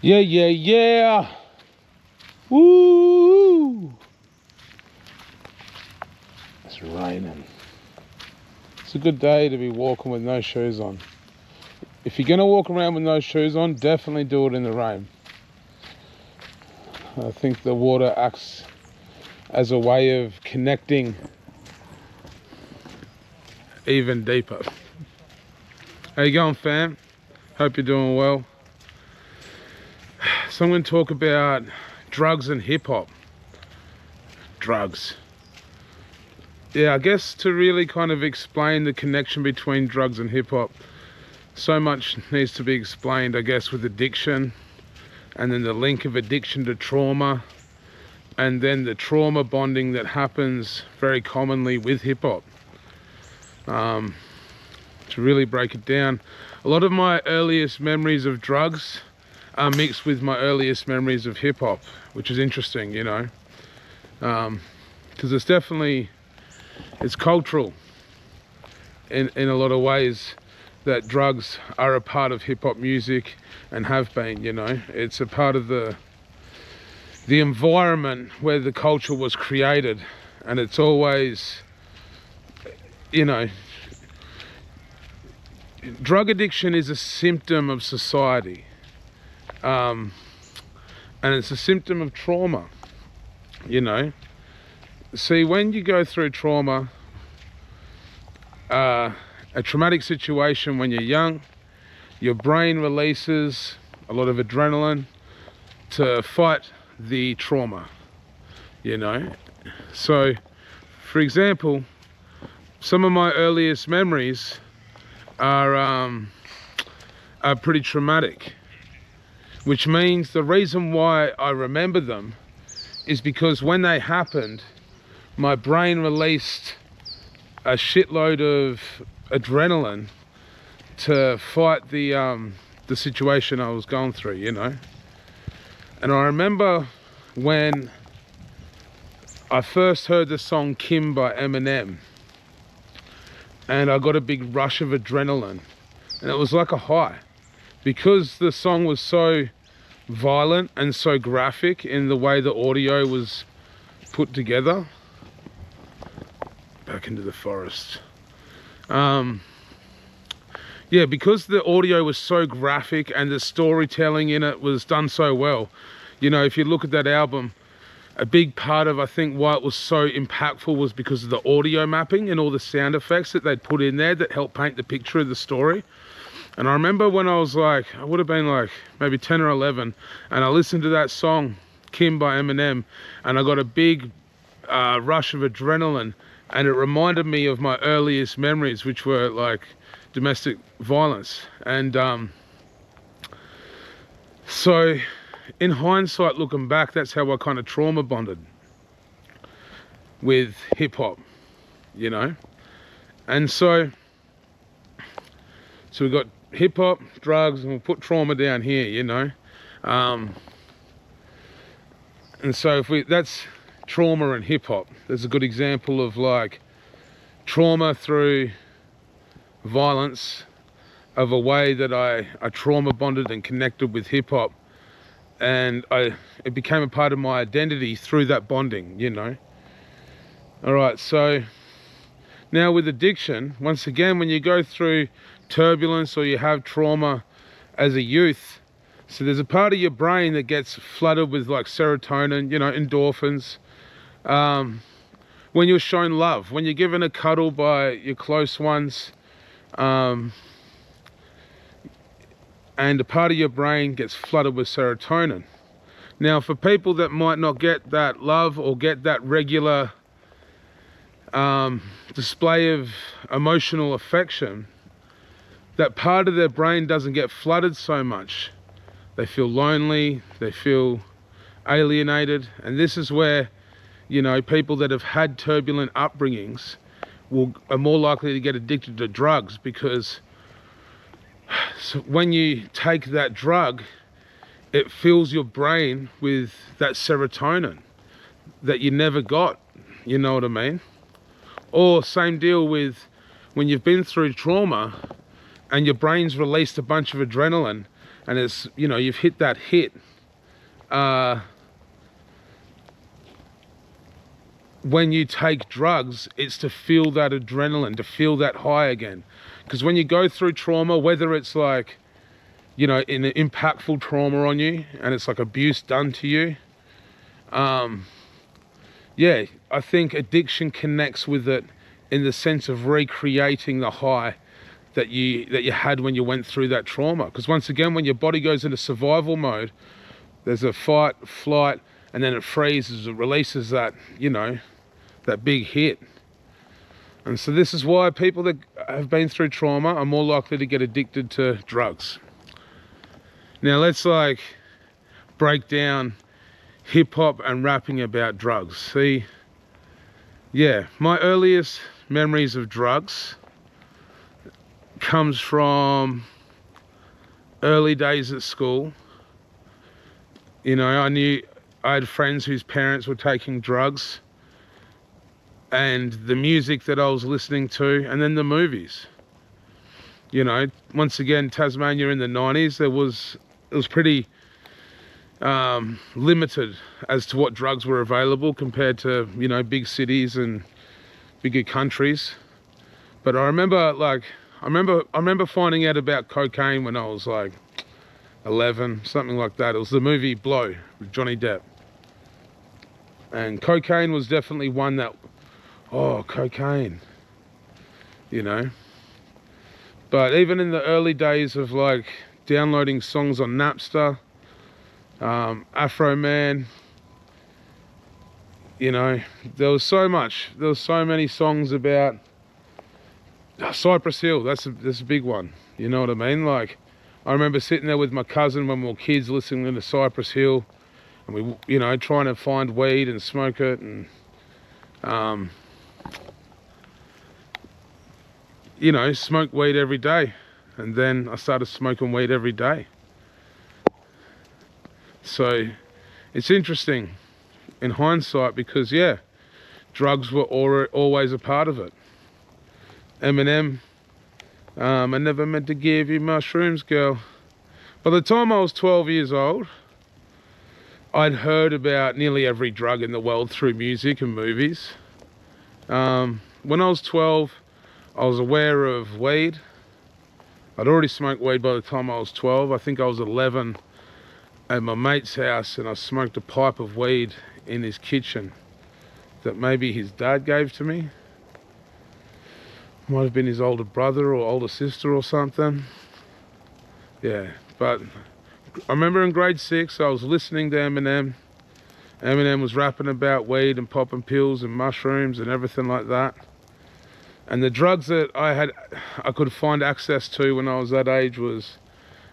Yeah, yeah, yeah. Woo! It's raining. It's a good day to be walking with no shoes on. If you're gonna walk around with no shoes on, definitely do it in the rain. I think the water acts as a way of connecting even deeper. How you going, fam? Hope you're doing well. So I'm going to talk about drugs and hip-hop. Drugs. Yeah, I guess to really kind of explain the connection between drugs and hip-hop, so much needs to be explained, I guess, with addiction, and then the link of addiction to trauma, and then the trauma bonding that happens very commonly with hip-hop. To really break it down, a lot of my earliest memories of drugs are mixed with my earliest memories of hip-hop, which is interesting, you know, because it's cultural in a lot of ways, that drugs are a part of hip-hop music and have been, you know. It's a part of the environment where the culture was created, and it's always, you know, drug addiction is a symptom of society, and it's a symptom of trauma, you know. See, when you go through trauma, a traumatic situation when you're young, your brain releases a lot of adrenaline to fight the trauma, you know. So, for example, some of my earliest memories are pretty traumatic, which means the reason why I remember them is because when they happened, my brain released a shitload of adrenaline to fight the situation I was going through, you know. And I remember when I first heard the song Kim by Eminem, and I got a big rush of adrenaline, and it was like a high, because the song was so violent and so graphic in the way the audio was put together. Back into the forest. Yeah, because the audio was so graphic and the storytelling in it was done so well. You know, if you look at that album, a big part of, I think, why it was so impactful was because of the audio mapping and all the sound effects that they'd put in there that helped paint the picture of the story. And I remember when I was like, I would have been like maybe 10 or 11, and I listened to that song, Kim by Eminem, and I got a big rush of adrenaline, and it reminded me of my earliest memories, which were like domestic violence. And so in hindsight, looking back, that's how I kind of trauma bonded with hip hop, you know. And so we got hip hop, drugs, and we'll put trauma down here, you know. And so that's trauma and hip hop. There's a good example of like trauma through violence, of a way that I trauma bonded and connected with hip hop, and it became a part of my identity through that bonding, you know. All right, so now with addiction, once again, when you go through turbulence or you have trauma as a youth, so there's a part of your brain that gets flooded with like serotonin, you know, endorphins. When you're shown love, when you're given a cuddle by your close ones, and a part of your brain gets flooded with serotonin. Now, for people that might not get that love or get that regular display of emotional affection, that part of their brain doesn't get flooded so much. They feel lonely, they feel alienated, and this is where, you know, people that have had turbulent upbringings are more likely to get addicted to drugs, because when you take that drug, it fills your brain with that serotonin that you never got, you know what I mean? Or same deal with when you've been through trauma and your brain's released a bunch of adrenaline, and it's, you know, you've hit that hit, when you take drugs, it's to feel that adrenaline, to feel that high again. Because when you go through trauma, whether it's like, you know, in an impactful trauma on you, and it's like abuse done to you, yeah, I think addiction connects with it in the sense of recreating the high that you had when you went through that trauma. Because once again, when your body goes into survival mode, there's a fight, flight, and then it freezes, it releases that, you know, that big hit. And so this is why people that have been through trauma are more likely to get addicted to drugs. Now let's like break down hip hop and rapping about drugs. See, yeah, my earliest memories of drugs comes from early days at school. You know, I had friends whose parents were taking drugs, and the music that I was listening to, and then the movies. You know, once again, Tasmania in the 90s, it was pretty limited as to what drugs were available compared to, you know, big cities and bigger countries. But I remember finding out about cocaine when I was like 11, something like that. It was the movie Blow with Johnny Depp. And cocaine was definitely one that, oh, cocaine, you know. But even in the early days of like downloading songs on Napster, Afro Man, you know, there was so many songs about Cypress Hill. That's a big one, you know what I mean? Like, I remember sitting there with my cousin when we were kids listening to Cypress Hill, and we, you know, trying to find weed and smoke it, and you know, smoke weed every day. And then I started smoking weed every day. So it's interesting in hindsight, because yeah, drugs were always a part of it. Eminem, I never meant to give you mushrooms, girl. By the time I was 12 years old, I'd heard about nearly every drug in the world through music and movies. When I was 12, I was aware of weed. I'd already smoked weed by the time I was 12. I think I was 11 at my mate's house, and I smoked a pipe of weed in his kitchen that maybe his dad gave to me. Might have been his older brother or older sister or something. Yeah, but I remember in grade 6, I was listening to Eminem. Eminem was rapping about weed and popping pills and mushrooms and everything like that. And the drugs that I could find access to when I was that age was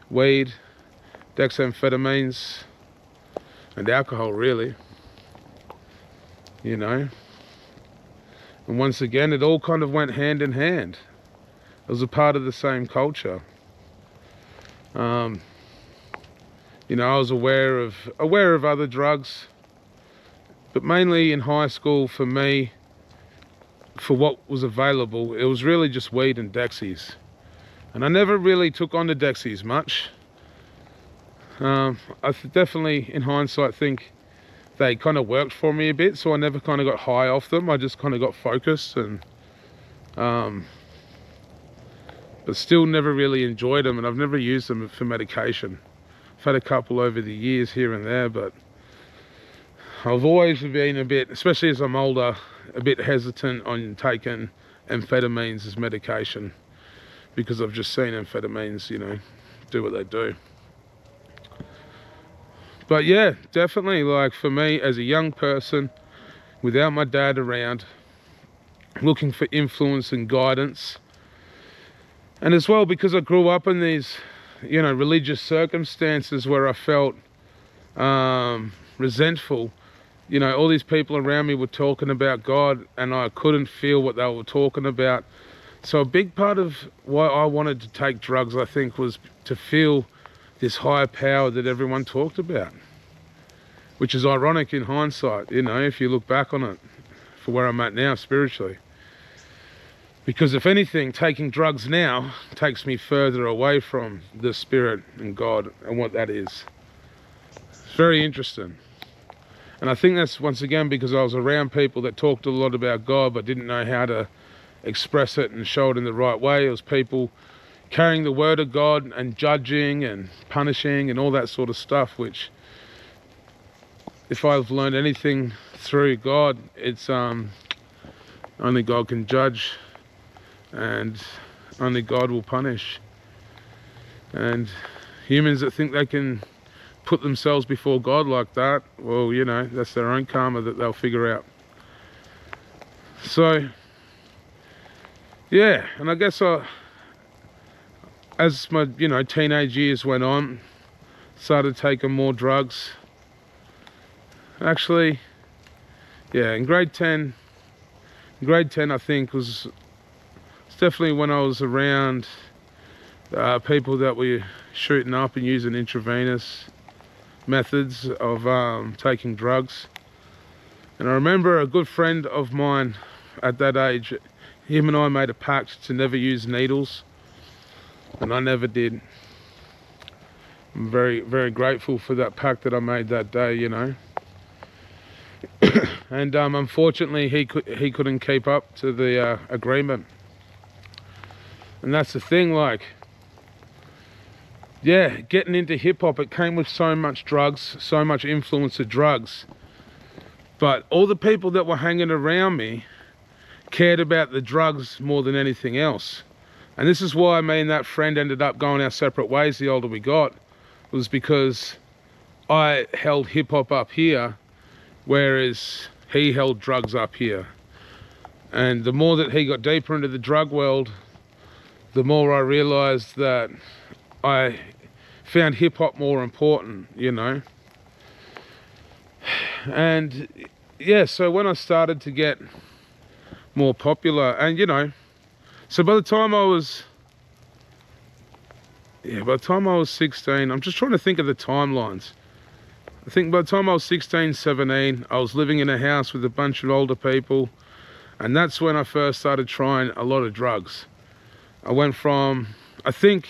weed, dexamphetamines, and alcohol, really. You know? And once again, it all kind of went hand in hand. It was a part of the same culture. You know, I was aware of other drugs, but mainly in high school, for me, for what was available, it was really just weed and Dexies. And I never really took on to Dexies much. I definitely, in hindsight, think they kind of worked for me a bit, so I never kind of got high off them. I just kind of got focused, and but still never really enjoyed them, and I've never used them for medication. I've had a couple over the years here and there, but I've always been a bit, especially as I'm older, a bit hesitant on taking amphetamines as medication, because I've just seen amphetamines, you know, do what they do. But yeah, definitely, like for me as a young person, without my dad around, looking for influence and guidance, and as well because I grew up in these, you know, religious circumstances where I felt resentful. You know, all these people around me were talking about God, and I couldn't feel what they were talking about. So a big part of why I wanted to take drugs, I think, was to feel this higher power that everyone talked about, which is ironic in hindsight, you know, if you look back on it, for where I'm at now spiritually. Because if anything, taking drugs now takes me further away from the Spirit and God and what that is. It's very interesting. And I think that's once again because I was around people that talked a lot about God but didn't know how to express it and show it in the right way. It was people carrying the word of God and judging and punishing and all that sort of stuff, which if I've learned anything through God, it's only God can judge and only God will punish. And humans that think they can put themselves before God like that, well, you know, that's their own karma that they'll figure out. So yeah, and I guess as my, you know, teenage years went on, started taking more drugs. Actually, yeah, in grade 10 I think it's definitely when I was around people that were shooting up and using intravenous methods of taking drugs. And I remember a good friend of mine at that age, him and I made a pact to never use needles, and I never did. I'm very, very grateful for that pact that I made that day, you know. And unfortunately he couldn't keep up to the agreement. And that's the thing, like, yeah, getting into hip-hop, it came with so much drugs, so much influence of drugs. But all the people that were hanging around me cared about the drugs more than anything else. And this is why me and that friend ended up going our separate ways the older we got. It was because I held hip-hop up here, whereas he held drugs up here. And the more that he got deeper into the drug world, the more I realized that I found hip-hop more important, you know. And yeah, so when I started to get more popular, and you know, so by the time I was 16, I'm just trying to think of the timelines. I think by the time I was 16, 17, I was living in a house with a bunch of older people, and that's when I first started trying a lot of drugs. I went from, I think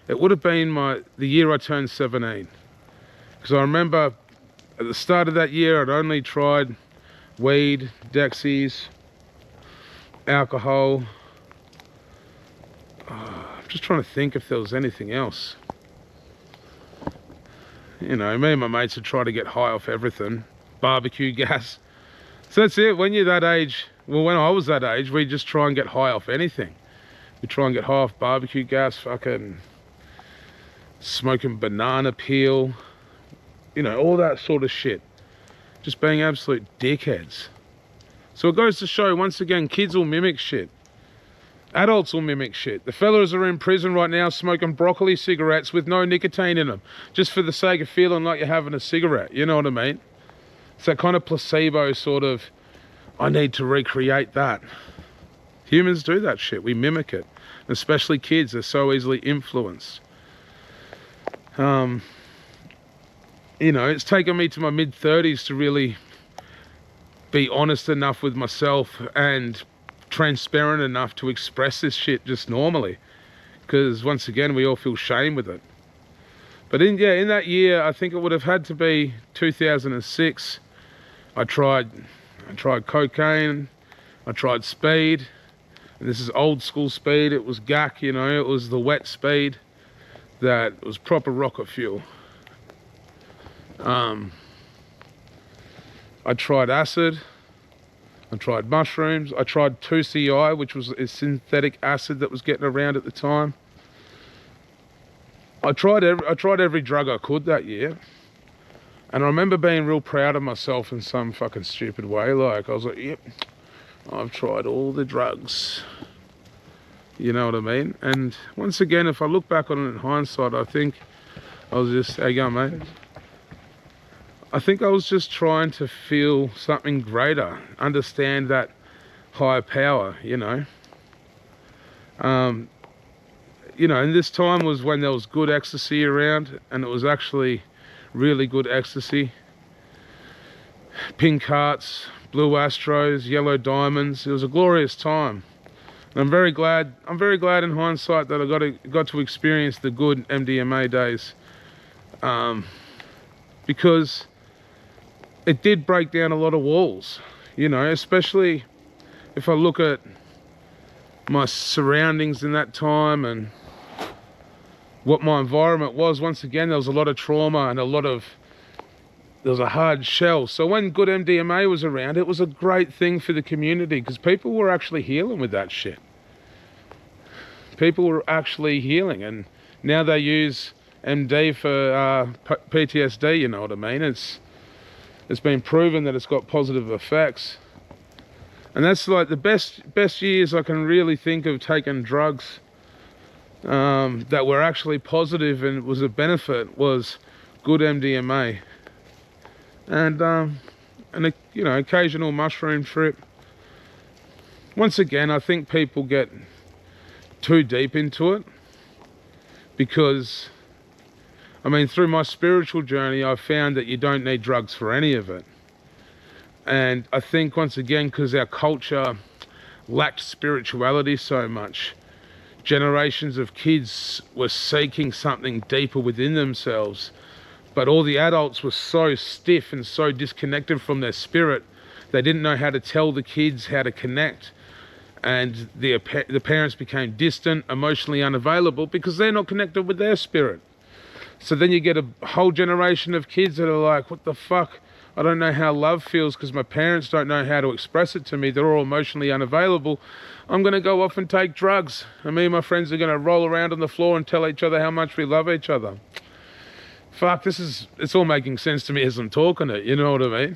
it would have been the year I turned 17, because I remember at the start of that year I'd only tried weed, Dexies, alcohol. I'm just trying to think if there was anything else. You know, me and my mates would try to get high off everything. Barbecue gas. So that's it. When you're that age, well, when I was that age, we just try and get high off anything. We try and get high off barbecue gas, fucking smoking banana peel, you know, all that sort of shit. Just being absolute dickheads. So it goes to show, once again, kids will mimic shit. Adults will mimic shit. The fellas are in prison right now smoking broccoli cigarettes with no nicotine in them, just for the sake of feeling like you're having a cigarette, you know what I mean? It's that kind of placebo sort of, I need to recreate that. Humans do that shit, we mimic it. Especially kids, they're so easily influenced. You know, it's taken me to my mid-30s to really be honest enough with myself and transparent enough to express this shit just normally, because once again we all feel shame with it. But in that year, I think it would have had to be 2006, I tried cocaine, I tried speed, and this is old school speed. It was gack, you know, it was the wet speed that was proper rocket fuel. I tried acid, I tried mushrooms, I tried 2CI, which was a synthetic acid that was getting around at the time. I tried every drug I could that year. And I remember being real proud of myself in some fucking stupid way. Like, I was like, yep, I've tried all the drugs. You know what I mean? And once again, if I look back on it in hindsight, I think I was just, how you going, mate? I think I was just trying to feel something greater, understand that higher power, you know. You know, and this time was when there was good ecstasy around, and it was actually really good ecstasy. Pink hearts, blue Astros, yellow diamonds. It was a glorious time. I'm very glad in hindsight that I got to experience the good MDMA days, because it did break down a lot of walls, you know, especially if I look at my surroundings in that time and what my environment was. Once again, there was a lot of trauma and there was a hard shell. So when good MDMA was around, it was a great thing for the community, because people were actually healing with that shit. People were actually healing, and now they use MD for PTSD, you know what I mean? It's been proven that it's got positive effects. And that's like the best years I can really think of taking drugs that were actually positive and was a benefit was good MDMA. And you know, occasional mushroom trip. Once again, I think people get too deep into it, because I mean, through my spiritual journey, I've found that you don't need drugs for any of it. And I think, once again, because our culture lacked spirituality so much, generations of kids were seeking something deeper within themselves, but all the adults were so stiff and so disconnected from their spirit, they didn't know how to tell the kids how to connect. And the parents became distant, emotionally unavailable, because they're not connected with their spirit. So then you get a whole generation of kids that are like, what the fuck? I don't know how love feels because my parents don't know how to express it to me. They're all emotionally unavailable. I'm going to go off and take drugs. And me and my friends are going to roll around on the floor and tell each other how much we love each other. Fuck, it's all making sense to me as I'm talking it, you know what I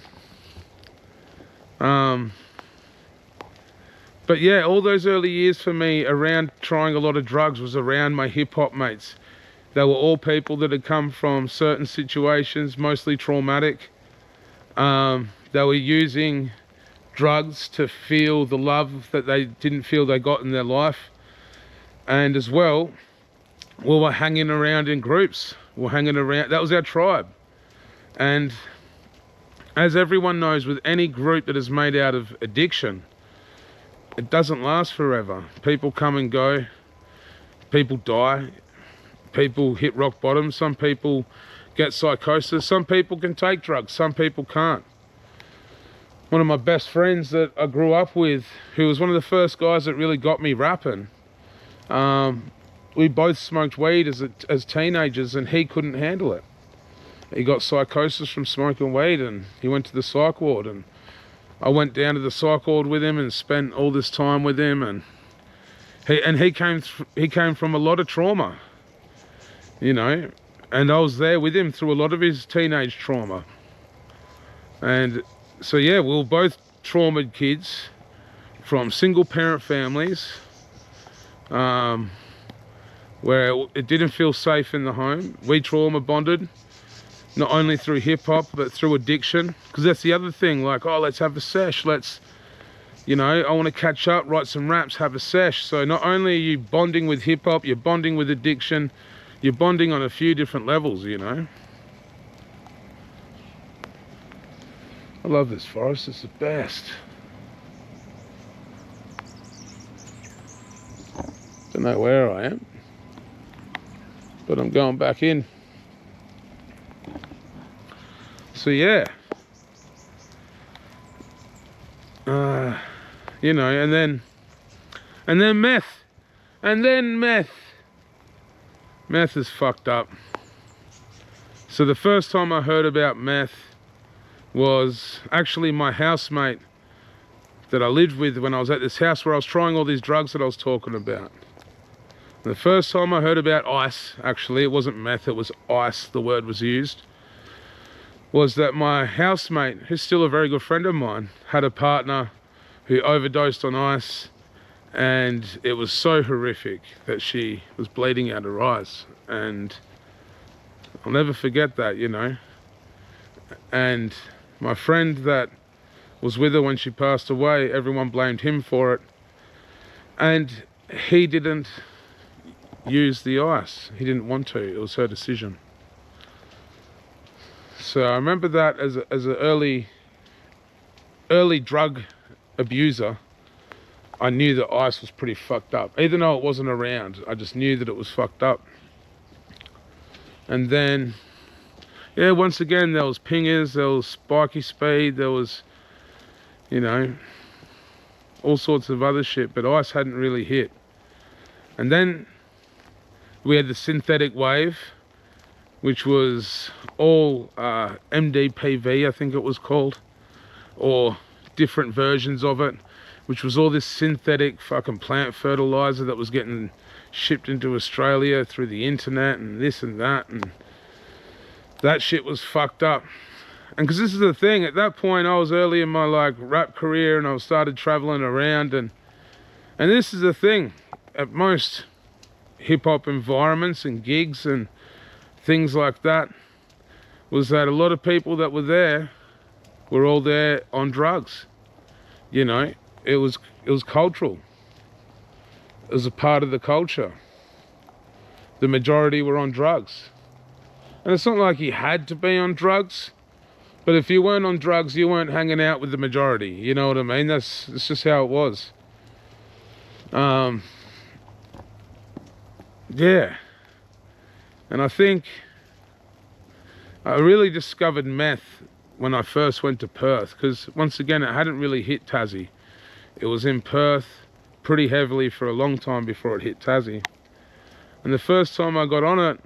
mean? But yeah, all those early years for me around trying a lot of drugs was around my hip-hop mates. They were all people that had come from certain situations, mostly traumatic. They were using drugs to feel the love that they didn't feel they got in their life. And as well, we were hanging around in groups. We were hanging around, that was our tribe. And as everyone knows, with any group that is made out of addiction, it doesn't last forever. People come and go, people die, people hit rock bottom, some people get psychosis, some people can take drugs, some people can't. One of my best friends that I grew up with, who was one of the first guys that really got me rapping, we both smoked weed as teenagers, and he couldn't handle it. He got psychosis from smoking weed, and he went to the psych ward, and I went down to the psych ward with him and spent all this time with him, and he came from a lot of trauma, you know, and I was there with him through a lot of his teenage trauma. And so yeah, we were both traumatized kids from single parent families, where it didn't feel safe in the home. We trauma bonded, not only through hip hop, but through addiction. Because that's the other thing, like, oh, let's have a sesh, let's, you know, I want to catch up, write some raps, have a sesh. So not only are you bonding with hip hop, you're bonding with addiction, you're bonding on a few different levels, you know. I love this forest, it's the best. Don't know where I am, but I'm going back in. So yeah, you know, and then meth, meth is fucked up. So the first time I heard about meth was actually my housemate that I lived with when I was at this house where I was trying all these drugs that I was talking about. The first time I heard about ice, actually, it wasn't meth, it was ice, the word was used, was that my housemate, who's still a very good friend of mine, had a partner who overdosed on ice, and it was so horrific that she was bleeding out her eyes. And I'll never forget that, you know. And my friend that was with her when she passed away, everyone blamed him for it. And he didn't use the ice. He didn't want to. It was her decision. So I remember that as an early drug abuser. I knew the ice was pretty fucked up. Even though it wasn't around, I just knew that it was fucked up. And then, yeah, once again, there was pingers, there was spiky speed, there was, you know, all sorts of other shit, but ice hadn't really hit. And then we had the synthetic wave, which was all MDPV, I think it was called, or different versions of it, which was all this synthetic fucking plant fertilizer that was getting shipped into Australia through the internet and this and that shit was fucked up. And because this is the thing, at that point I was early in my like rap career, and I started traveling around, and this is the thing, at most hip-hop environments and gigs and things like that, was that a lot of people that were there were all there on drugs. You know, it was cultural. It was a part of the culture. The majority were on drugs. And it's not like you had to be on drugs, but if you weren't on drugs, you weren't hanging out with the majority. You know what I mean? That's just how it was. Yeah. And I think I really discovered meth when I first went to Perth, because once again, it hadn't really hit Tassie. It was in Perth pretty heavily for a long time before it hit Tassie. And the first time I got on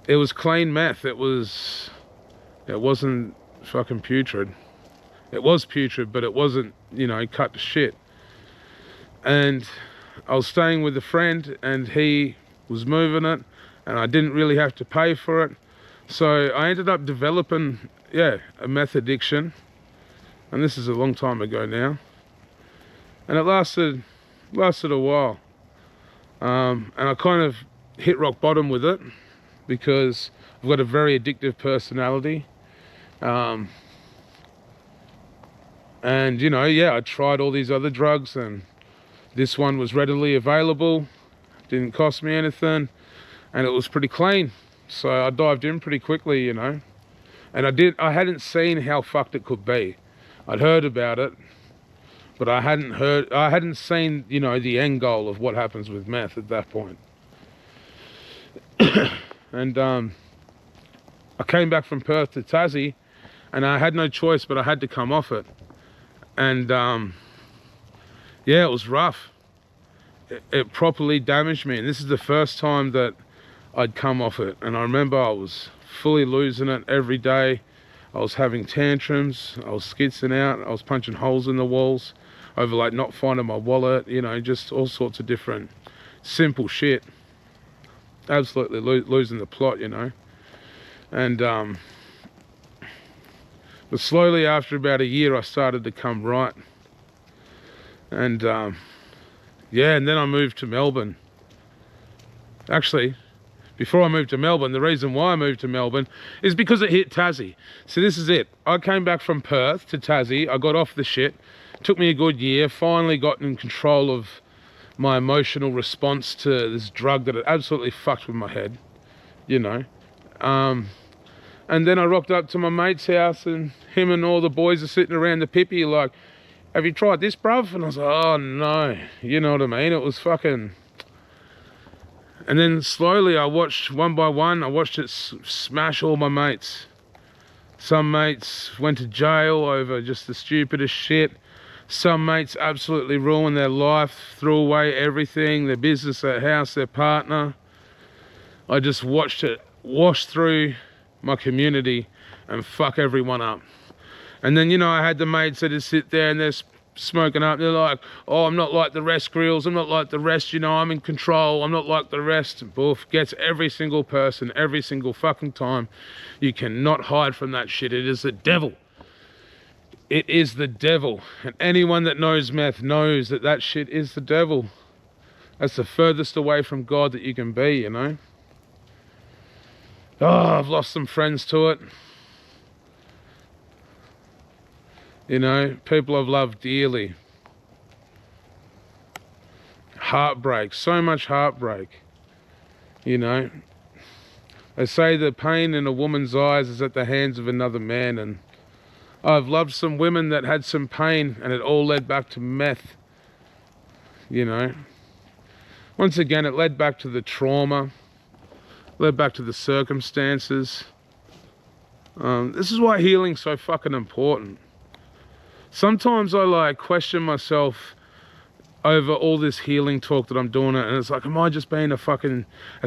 it was clean meth. It wasn't fucking putrid. It was putrid, but it wasn't, you know, cut to shit. And I was staying with a friend, and he was moving it, and I didn't really have to pay for it. So I ended up developing, a meth addiction. And this is a long time ago now. And it lasted a while. And I kind of hit rock bottom with it, because I've got a very addictive personality. And, you know, I tried all these other drugs, and this one was readily available, didn't cost me anything, and it was pretty clean. So I dived in pretty quickly, you know. And I hadn't seen how fucked it could be. I'd heard about it, but I hadn't seen, you know, the end goal of what happens with meth at that point. And I came back from Perth to Tassie, and I had no choice, but I had to come off it. And it was rough. It properly damaged me, and this is the first time that I'd come off it. And I remember I was fully losing it every day. I was having tantrums, I was skitzing out, I was punching holes in the walls over like not finding my wallet, you know, just all sorts of different simple shit. Absolutely losing the plot, you know. And but slowly, after about a year, I started to come right. And and then I moved to Melbourne. Actually, before I moved to Melbourne, the reason why I moved to Melbourne is because it hit Tassie. So this is it. I came back from Perth to Tassie. I got off the shit. Took me a good year. Finally got in control of my emotional response to this drug that had absolutely fucked with my head, you know. And then I rocked up to my mate's house, and him and all the boys are sitting around the pippy like, have you tried this, bruv? And I was like, oh no, you know what I mean? It was fucking... And then slowly I watched, one by one, I watched it smash all my mates. Some mates went to jail over just the stupidest shit. Some mates absolutely ruined their life, threw away everything, their business, their house, their partner. I just watched it wash through my community and fuck everyone up. And then, you know, I had the mates that just sit there and they're smoking up. They're like, oh, I'm not like the rest, Greels. I'm not like the rest, you know, I'm in control. I'm not like the rest. Boof, gets every single person, every single fucking time. You cannot hide from that shit. It is the devil. It is the devil. And anyone that knows meth knows that that shit is the devil. That's the furthest away from God that you can be, you know. Oh, I've lost some friends to it. You know, people I've loved dearly. Heartbreak, so much heartbreak. You know, they say the pain in a woman's eyes is at the hands of another man, and I've loved some women that had some pain and it all led back to meth, you know. Once again, it led back to the trauma, led back to the circumstances. This is why healing's so fucking important. Sometimes I like question myself over all this healing talk that I'm doing it, and it's like, am I just being a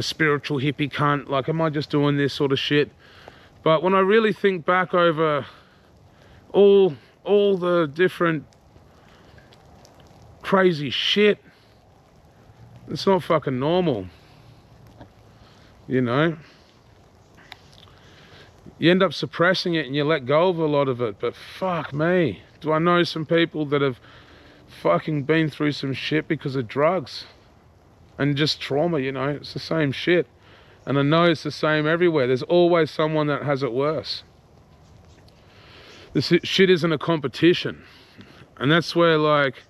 spiritual hippie cunt? Like, am I just doing this sort of shit? But when I really think back over all the different crazy shit, it's not fucking normal, you know. You end up suppressing it and you let go of a lot of it. But fuck me, do I know some people that have fucking been through some shit because of drugs and just trauma, you know. It's the same shit, and I know it's the same everywhere. There's always someone that has it worse. This shit isn't a competition, and that's where, like,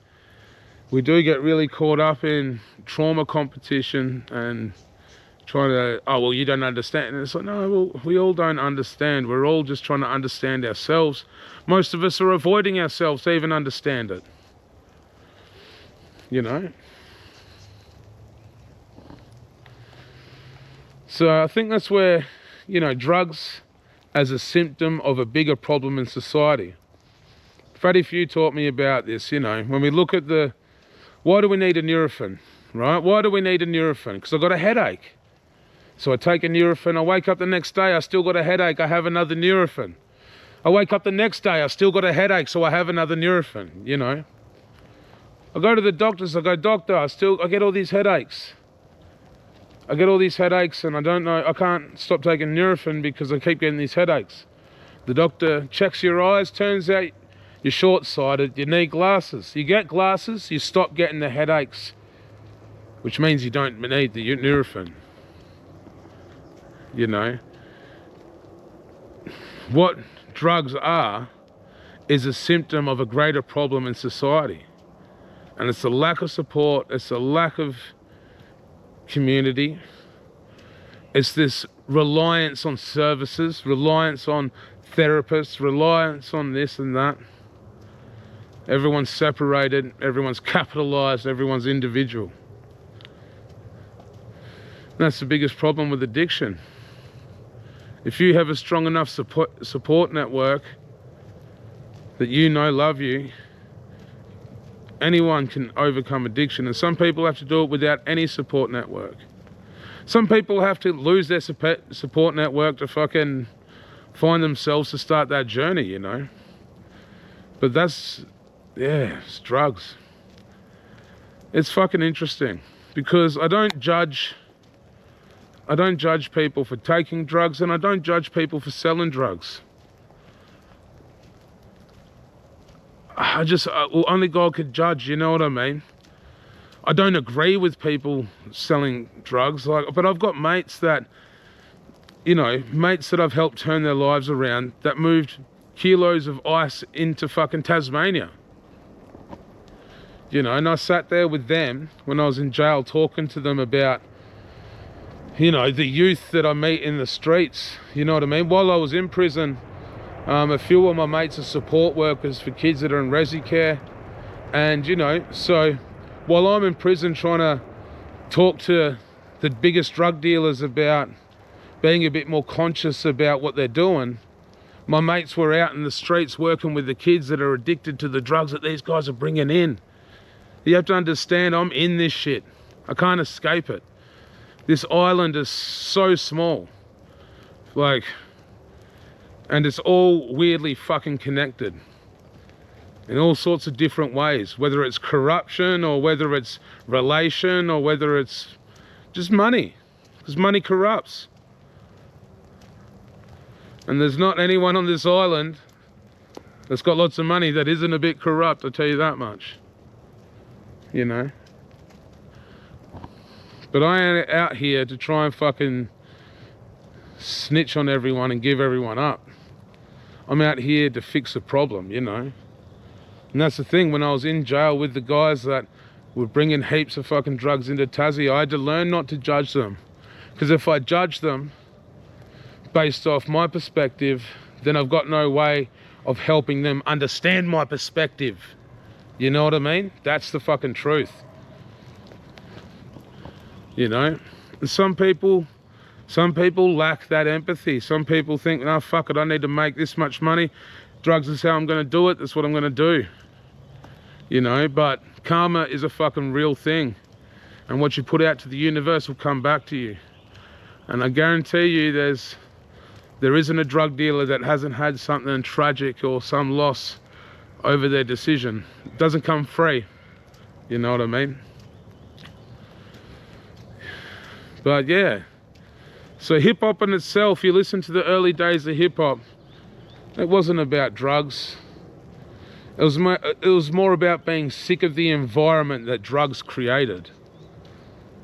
we do get really caught up in trauma competition and trying to, oh, well, you don't understand. And it's like, no, well, we all don't understand. We're all just trying to understand ourselves. Most of us are avoiding ourselves to even understand it, you know. So I think that's where, you know, drugs as a symptom of a bigger problem in society. Freddie Few taught me about this, you know. When we look at why do we need a Nurofen, right? Why do we need a Nurofen? Because I've got a headache. So I take a Nurofen, I wake up the next day, I still got a headache, I have another Nurofen. I wake up the next day, I still got a headache, so I have another Nurofen, you know. I go to the doctors, I go, doctor, I get all these headaches. I get all these headaches and I can't stop taking Nurofen because I keep getting these headaches. The doctor checks your eyes, turns out you're short-sighted, you need glasses. You get glasses, you stop getting the headaches, which means you don't need the Nurofen. You know, what drugs are is a symptom of a greater problem in society, and it's a lack of support, it's a lack of community, it's this reliance on services, reliance on therapists, reliance on this and that. Everyone's separated, everyone's capitalized, everyone's individual. And that's the biggest problem with addiction. If you have a strong enough support network that you know love you, anyone can overcome addiction. And some people have to do it without any support network. Some people have to lose their support network to fucking find themselves to start that journey, you know. But that's, yeah, it's drugs. It's fucking interesting because I don't judge people for taking drugs, and I don't judge people for selling drugs. Well, only God could judge, you know what I mean? I don't agree with people selling drugs, but I've got mates that, you know, mates that I've helped turn their lives around that moved kilos of ice into fucking Tasmania. You know, and I sat there with them when I was in jail talking to them about, you know, the youth that I meet in the streets, you know what I mean? While I was in prison, a few of my mates are support workers for kids that are in resi care. And, you know, so while I'm in prison trying to talk to the biggest drug dealers about being a bit more conscious about what they're doing, my mates were out in the streets working with the kids that are addicted to the drugs that these guys are bringing in. You have to understand, I'm in this shit. I can't escape it. This island is so small, like, and it's all weirdly fucking connected in all sorts of different ways, whether it's corruption or whether it's relation or whether it's just money, because money corrupts. And there's not anyone on this island that's got lots of money that isn't a bit corrupt, I'll tell you that much, you know. But I ain't out here to try and fucking snitch on everyone and give everyone up. I'm out here to fix a problem, you know. And that's the thing, when I was in jail with the guys that were bringing heaps of fucking drugs into Tassie, I had to learn not to judge them. Because if I judge them based off my perspective, then I've got no way of helping them understand my perspective. You know what I mean? That's the fucking truth. You know? And some people lack that empathy. Some people think, no, fuck it, I need to make this much money. Drugs is how I'm going to do it. That's what I'm going to do. You know, but karma is a fucking real thing. And what you put out to the universe will come back to you. And I guarantee you there isn't a drug dealer that hasn't had something tragic or some loss over their decision. It doesn't come free. You know what I mean? But yeah. So hip-hop in itself, you listen to the early days of hip-hop, it wasn't about drugs. It was more about being sick of the environment that drugs created.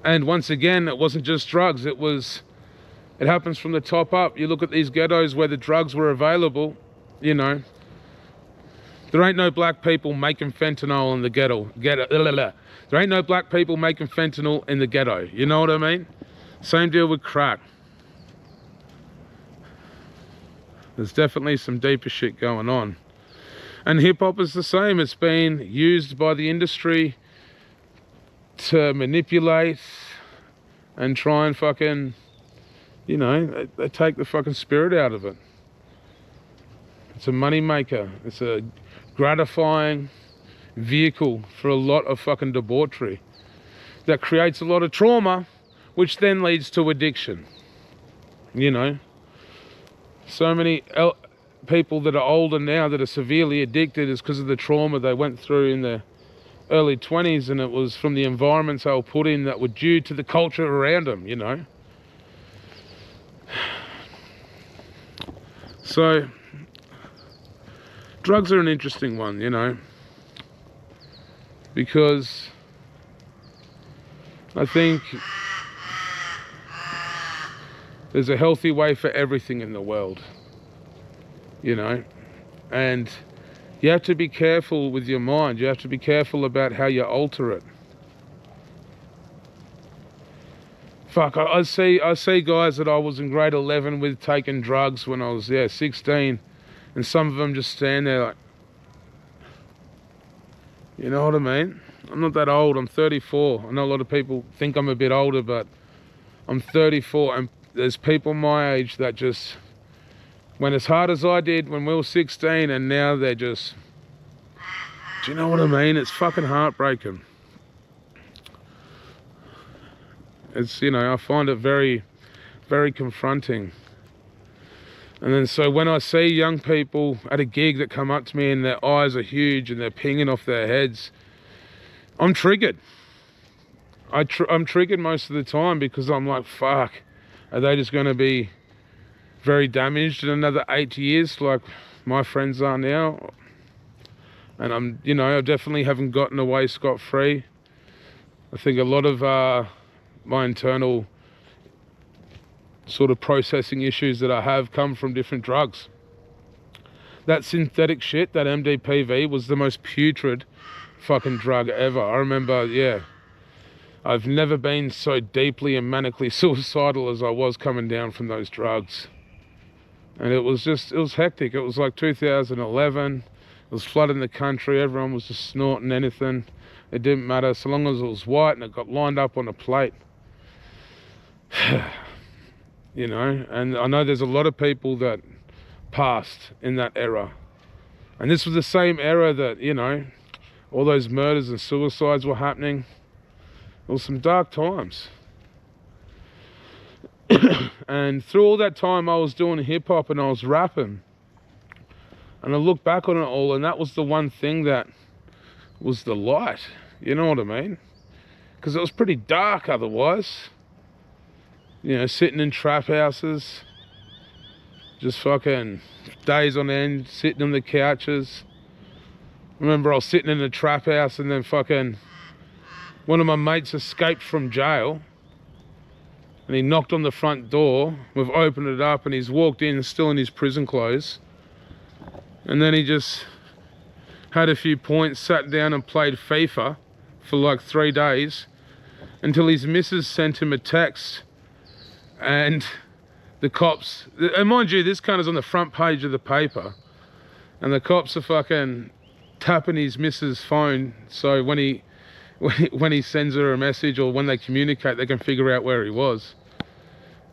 And once again, it wasn't just drugs, it happens from the top up. You look at these ghettos where the drugs were available, you know, there ain't no black people making fentanyl in the ghetto. There ain't no black people making fentanyl in the ghetto. You know what I mean? Same deal with crack. There's definitely some deeper shit going on. And hip-hop is the same. It's been used by the industry to manipulate and try and fucking, you know, they take the fucking spirit out of it. It's a money maker. It's a gratifying vehicle for a lot of fucking debauchery that creates a lot of trauma, which then leads to addiction. You know, so many people that are older now that are severely addicted is because of the trauma they went through in their early 20s, and it was from the environments they were put in that were due to the culture around them, you know. So drugs are an interesting one, you know, because I think there's a healthy way for everything in the world, you know, and you have to be careful with your mind. You have to be careful about how you alter it. Fuck, I see guys that I was in grade 11 with taking drugs when I was, 16, and some of them just stand there like, you know what I mean? I'm not that old, I'm 34. I know a lot of people think I'm a bit older, but I'm 34, and there's people my age that just went as hard as I did when we were 16, and now they're just, do you know what I mean? It's fucking heartbreaking. It's, you know, I find it very, very confronting. And then so when I see young people at a gig that come up to me and their eyes are huge and they're pinging off their heads, I'm triggered. I'm triggered most of the time, because I'm like, fuck, are they just going to be very damaged in another 8 years like my friends are now? And I'm, you know, I definitely haven't gotten away scot-free. I think a lot of my internal sort of processing issues that I have come from different drugs. That synthetic shit, that MDPV, was the most putrid fucking drug ever. I remember, I've never been so deeply and manically suicidal as I was coming down from those drugs. And it was hectic. It was like 2011. It was flooding the country. Everyone was just snorting anything. It didn't matter, so long as it was white and it got lined up on a plate. You know, and I know there's a lot of people that passed in that era. And this was the same era that, you know, all those murders and suicides were happening. It was some dark times. And through all that time I was doing hip-hop and I was rapping. And I look back on it all, and that was the one thing that was the light. You know what I mean? Because it was pretty dark otherwise. You know, sitting in trap houses, just fucking days on end, sitting on the couches. Remember I was sitting in a trap house, and then fucking one of my mates escaped from jail, and he knocked on the front door. We've opened it up, and he's walked in still in his prison clothes. And then he just had a few points, sat down and played FIFA for like 3 days, until his missus sent him a text. And the cops, and mind you, this kind of on the front page of the paper, And the cops are fucking tapping his missus' phone, so when he sends her a message or when they communicate, they can figure out where he was.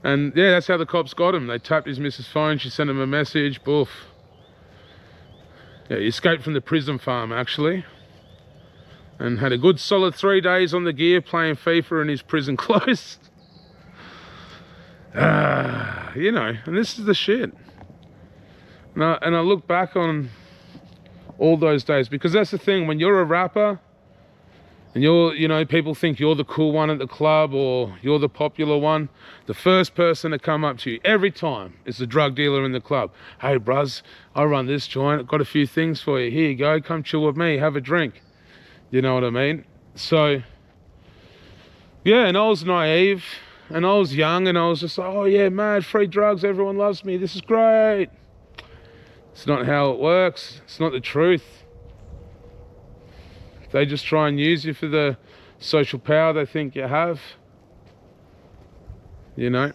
And yeah, that's how the cops got him. They tapped his missus' phone, she sent him a message, boof. Yeah, he escaped from the prison farm actually, and had a good solid 3 days on the gear playing FIFA in his prison clothes. You know, and this is the shit. And I look back on all those days, because that's the thing, when you're a rapper and you know, people think you're the cool one at the club or you're the popular one, the first person to come up to you every time is the drug dealer in the club. Hey bruz, I run this joint, I've got a few things for you, here you go, come chill with me, have a drink. You know what I mean? So yeah, and I was naive and I was young and I was just like, oh yeah, mad, free drugs, everyone loves me, this is great. It's not how it works. It's not the truth. They just try and use you for the social power they think you have. You know?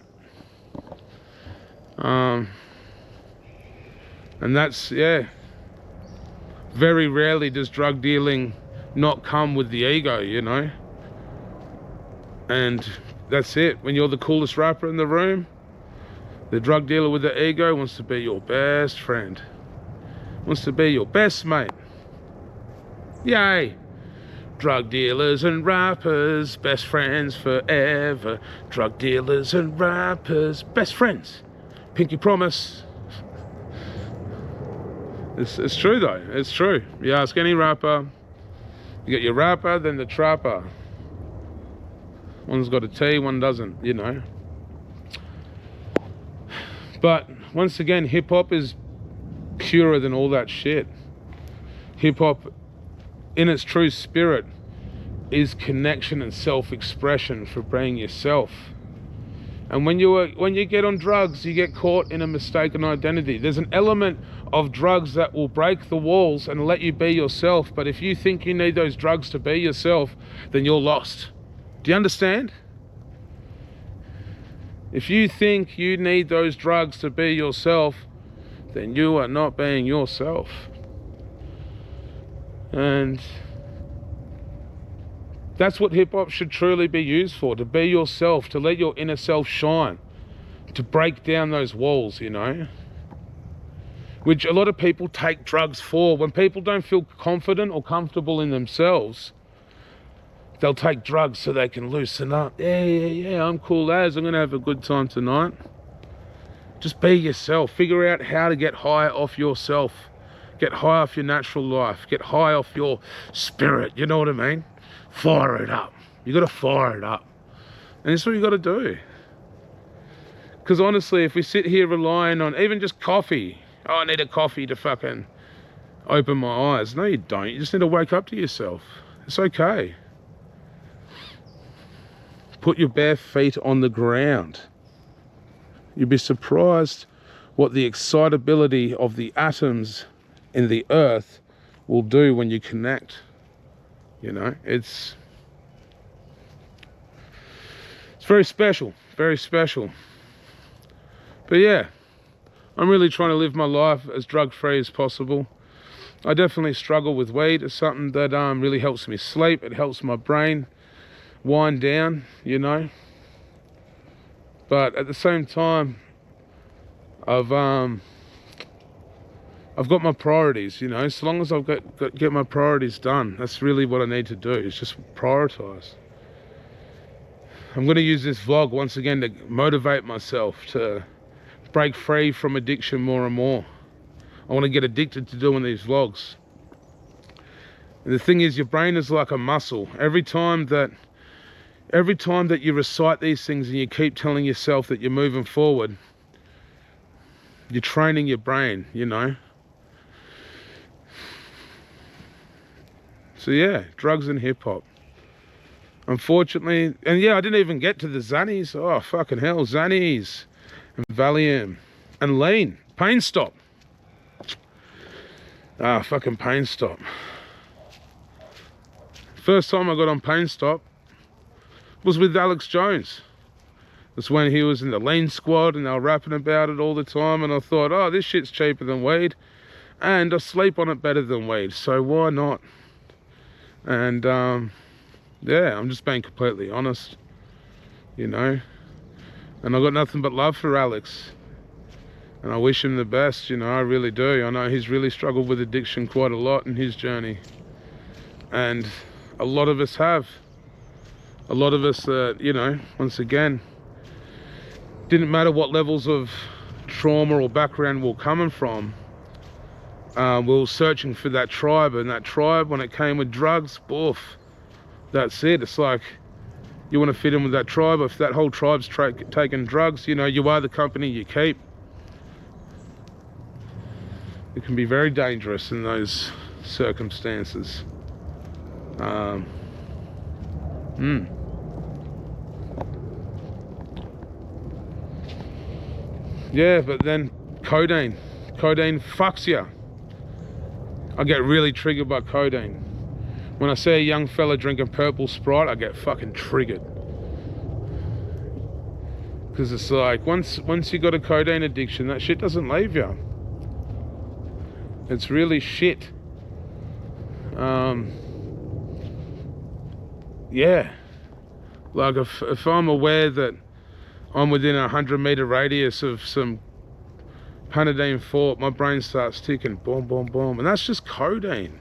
And that's, yeah. Very rarely does drug dealing not come with the ego, you know? And that's it. When you're the coolest rapper in the room, the drug dealer with the ego wants to be your best friend. Wants to be your best mate. Yay! Drug dealers and rappers, best friends forever. Drug dealers and rappers, best friends. Pinky promise. It's true though, it's true. You ask any rapper, you get your rapper, then the trapper. One's got a T, one doesn't, you know. But once again, hip-hop is purer than all that shit. Hip-hop, in its true spirit, is connection and self-expression for being yourself. And when you get on drugs, you get caught in a mistaken identity. There's an element of drugs that will break the walls and let you be yourself. But if you think you need those drugs to be yourself, then you're lost. Do you understand? If you think you need those drugs to be yourself, then you are not being yourself. And that's what hip-hop should truly be used for, to be yourself, to let your inner self shine, to break down those walls, you know, which a lot of people take drugs for. When people don't feel confident or comfortable in themselves, they'll take drugs so they can loosen up. Yeah, I'm cool as, I'm gonna have a good time tonight. Just be yourself. Figure out how to get high off yourself. Get high off your natural life. Get high off your spirit, you know what I mean? Fire it up. You gotta fire it up. And that's what you gotta do. Because honestly, if we sit here relying on even just coffee, oh, I need a coffee to fucking open my eyes. No, you don't. You just need to wake up to yourself. It's okay. Put your bare feet on the ground. You'd be surprised what the excitability of the atoms in the earth will do when you connect. You know, it's very special, very special. But yeah, I'm really trying to live my life as drug-free as possible. I definitely struggle with weed. It's something that really helps me sleep. It helps my brain wind down, you know. But at the same time, I've got my priorities, you know. So long as I've get my priorities done, that's really what I need to do, is just prioritize. I'm going to use this vlog once again to motivate myself to break free from addiction more and more. I want to get addicted to doing these vlogs. And the thing is, your brain is like a muscle. Every time that you recite these things and you keep telling yourself that you're moving forward, you're training your brain, you know. So yeah, drugs and hip-hop. Unfortunately, and yeah, I didn't even get to the Xannies. Oh, fucking hell, Xannies and Valium and lean. Pain Stop. Ah, fucking Pain Stop. First time I got on Pain Stop was with Alex Jones. That's when he was in the lean squad and they were rapping about it all the time, and I thought, oh, this shit's cheaper than weed. and I sleep on it better than weed, so why not? And yeah, I'm just being completely honest, you know. And I've got nothing but love for Alex, and I wish him the best, you know, I really do. I know he's really struggled with addiction quite a lot in his journey, and a lot of us have. A lot of us, you know, once again, didn't matter what levels of trauma or background we're coming from, we were searching for that tribe, and that tribe, when it came with drugs, boof, that's it. It's like, you want to fit in with that tribe. If that whole tribe's taking drugs, you know, you are the company you keep. It can be very dangerous in those circumstances. Yeah, but then codeine fucks you. I get really triggered by codeine. When I see a young fella drinking purple Sprite, I get fucking triggered. Because it's like, once you got a codeine addiction, that shit doesn't leave you. It's really shit. Yeah. Like if I'm aware that I'm within a 100-meter radius of some Panadine fort, my brain starts ticking, boom, boom, boom. And that's just codeine,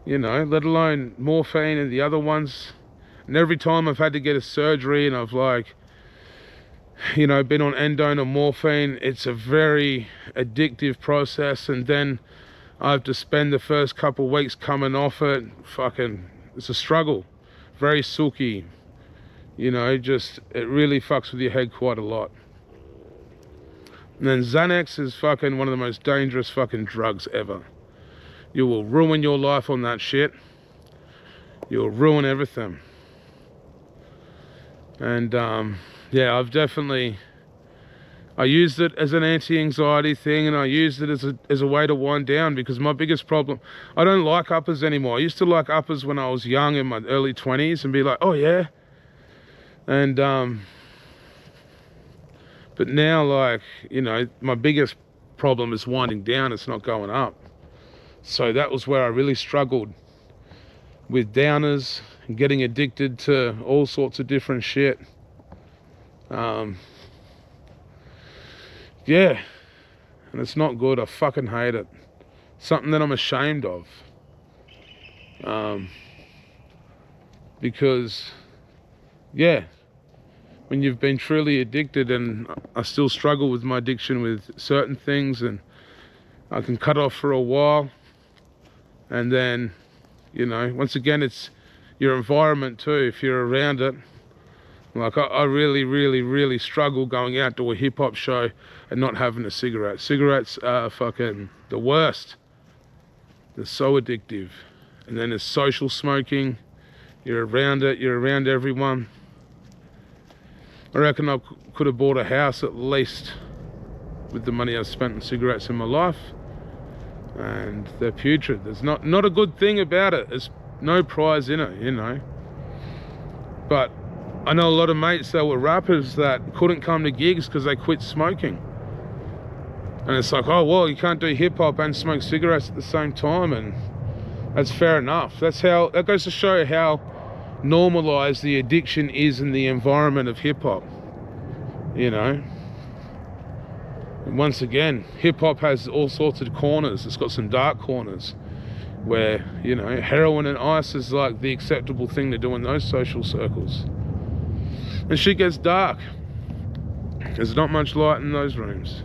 you know, let alone morphine and the other ones. And every time I've had to get a surgery and I've, like, you know, been on endone or morphine, it's a very addictive process. And then I have to spend the first couple of weeks coming off it. Fucking, it's a struggle. Very silky. You know, just, it really fucks with your head quite a lot. And then Xanax is fucking one of the most dangerous fucking drugs ever. You will ruin your life on that shit. You'll ruin everything. And yeah, I used it as an anti-anxiety thing, and I used it as a way to wind down, because my biggest problem, I don't like uppers anymore. I used to like uppers when I was young, in my early 20s, and be like, oh yeah. And but now, like, you know, my biggest problem is winding down. It's not going up. So that was where I really struggled with downers and getting addicted to all sorts of different shit. Yeah, and it's not good. I fucking hate it. Something that I'm ashamed of. Because, yeah, when you've been truly addicted, and I still struggle with my addiction with certain things, and I can cut off for a while, and then, you know, once again, it's your environment too, if you're around it. Like, I really, really, really struggle going out to a hip-hop show and not having a cigarette. Cigarettes are fucking the worst. They're so addictive. And then there's social smoking. You're around it, you're around everyone. I reckon I could have bought a house at least with the money I've spent on cigarettes in my life. And they're putrid. There's not a good thing about it. There's no prize in it, you know. But I know a lot of mates that were rappers that couldn't come to gigs because they quit smoking. And it's like, oh, well, you can't do hip-hop and smoke cigarettes at the same time, and that's fair enough. That goes to show how normalized the addiction is in the environment of hip-hop, you know. And once again, hip-hop has all sorts of corners. It's got some dark corners where, you know, heroin and ice is like the acceptable thing to do in those social circles. And shit gets dark. There's not much light in those rooms.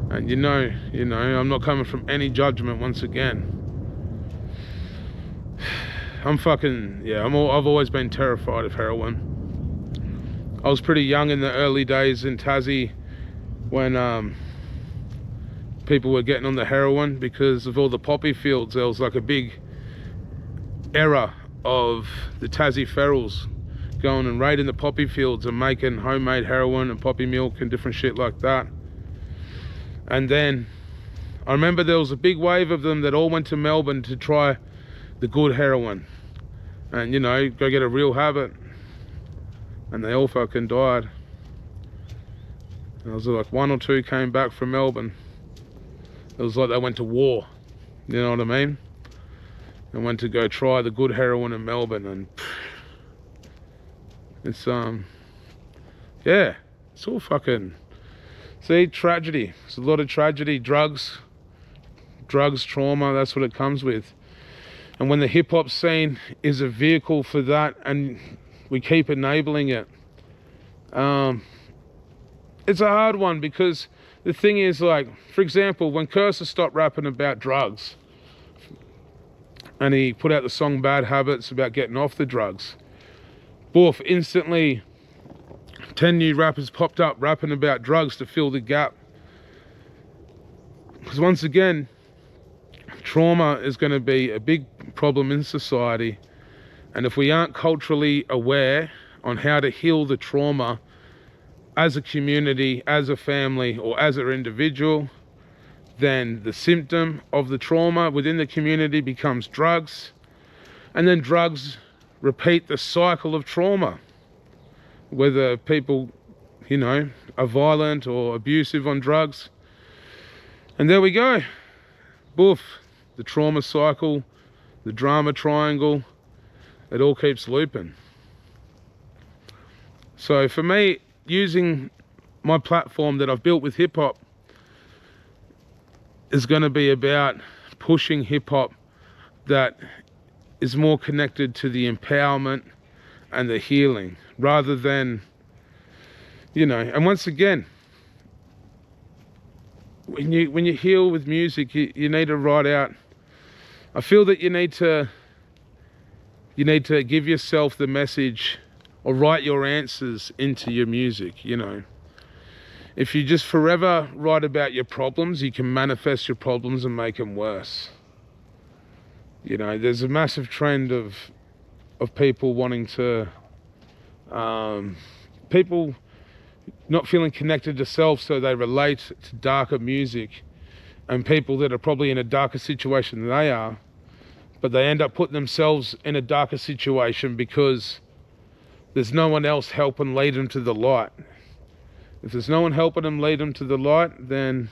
And you know, I'm not coming from any judgment once again. I'm fucking, yeah, I've always been terrified of heroin. I was pretty young in the early days in Tassie when people were getting on the heroin because of all the poppy fields. There was like a big era of the Tassie ferals going and raiding the poppy fields and making homemade heroin and poppy milk and different shit like that. And then I remember there was a big wave of them that all went to Melbourne to try the good heroin and, you know, go get a real habit, and they all fucking died. And I was like, 1 or 2 came back from Melbourne, It was like they went to war, you know what I mean? They went to go try the good heroin in Melbourne, and it's yeah, it's all fucking, see, tragedy. It's a lot of tragedy. Drugs, trauma, that's what it comes with. And when the hip-hop scene is a vehicle for that, and we keep enabling it, it's a hard one, because the thing is, like, for example, when Cursor stopped rapping about drugs and he put out the song Bad Habits about getting off the drugs, boof, instantly 10 new rappers popped up rapping about drugs to fill the gap. Because once again, trauma is going to be a big problem in society, and if we aren't culturally aware on how to heal the trauma as a community, as a family, or as an individual, then the symptom of the trauma within the community becomes drugs, and then drugs repeat the cycle of trauma, whether people, you know, are violent or abusive on drugs. And there we go, boof, the trauma cycle, the drama triangle, it all keeps looping. So for me, using my platform that I've built with hip-hop is going to be about pushing hip-hop that is more connected to the empowerment and the healing, rather than, you know, and once again, when you heal with music, you need to write out, I feel that you need to give yourself the message, or write your answers into your music, you know. If you just forever write about your problems, you can manifest your problems and make them worse. You know, there's a massive trend of people wanting to, people not feeling connected to self, so they relate to darker music, and people that are probably in a darker situation than they are, but they end up putting themselves in a darker situation because there's no one else helping lead them to the light. If there's no one helping them lead them to the light, then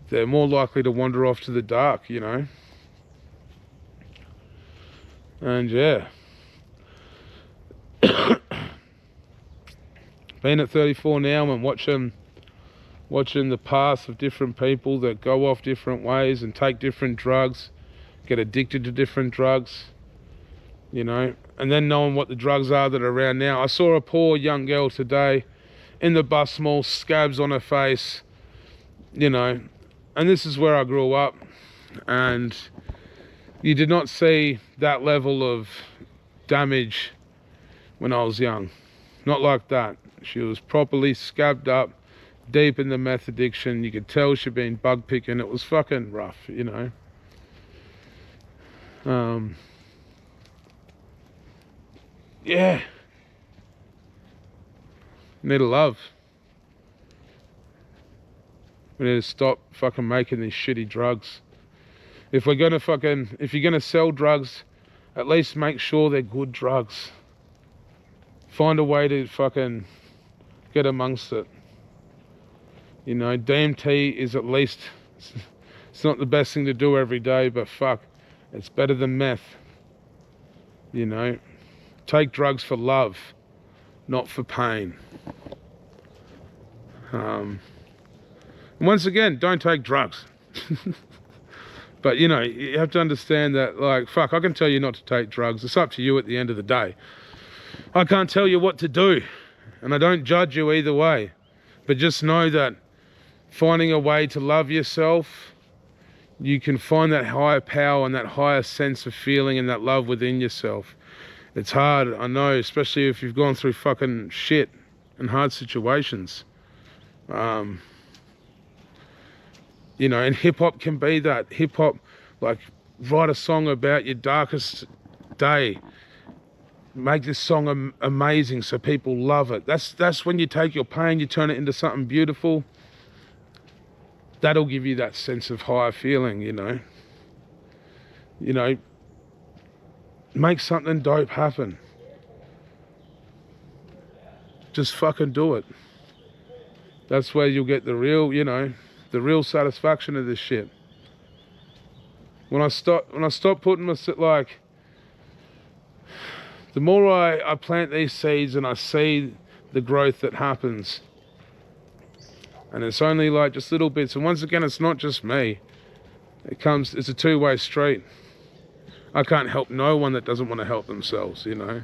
they're more likely to wander off to the dark, you know. And yeah, being at 34 now and watching the paths of different people that go off different ways and take different drugs, get addicted to different drugs, you know, and then knowing what the drugs are that are around now. I saw a poor young girl today in the bus mall, scabs on her face, you know, and this is where I grew up, and you did not see that level of damage when I was young. Not like that. She was properly scabbed up, deep in the meth addiction. You could tell she'd been bug picking. It was fucking rough, you know. Yeah. We need to love. We need to stop fucking making these shitty drugs. If you're gonna sell drugs, at least make sure they're good drugs. Find a way to fucking get amongst it. You know, DMT is at least, it's not the best thing to do every day, but fuck, it's better than meth. You know, take drugs for love, not for pain. Once again, don't take drugs. But you know, you have to understand that, like, fuck, I can tell you not to take drugs. It's up to you at the end of the day. I can't tell you what to do, and I don't judge you either way. But just know that finding a way to love yourself, you can find that higher power and that higher sense of feeling and that love within yourself. It's hard, I know, especially if you've gone through fucking shit and hard situations. You know, and hip-hop can be that. Hip-hop, like, write a song about your darkest day. Make this song amazing so people love it. That's when you take your pain, you turn it into something beautiful. That'll give you that sense of higher feeling, you know. You know, make something dope happen. Just fucking do it. That's where you'll get the real, you know, the real satisfaction of this shit. When I stop putting myself, like, the more I plant these seeds and I see the growth that happens, and it's only like just little bits, and once again, it's not just me. It's a two-way street. I can't help no one that doesn't want to help themselves, you know.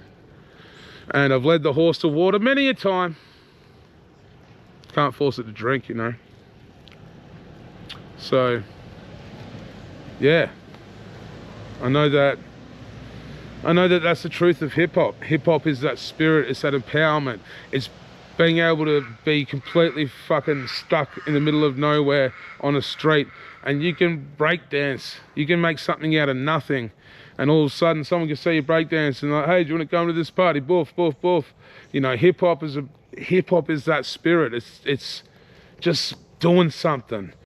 And I've led the horse to water many a time. Can't force it to drink, you know. So, yeah. I know that that's the truth of hip-hop. Hip-hop is that spirit, it's that empowerment. It's being able to be completely fucking stuck in the middle of nowhere on a street, and you can break dance. You can make something out of nothing. And all of a sudden someone can see you break dance and like, hey, do you want to come to this party? Boof, boof, boof. You know, hip-hop is that spirit. It's just doing something.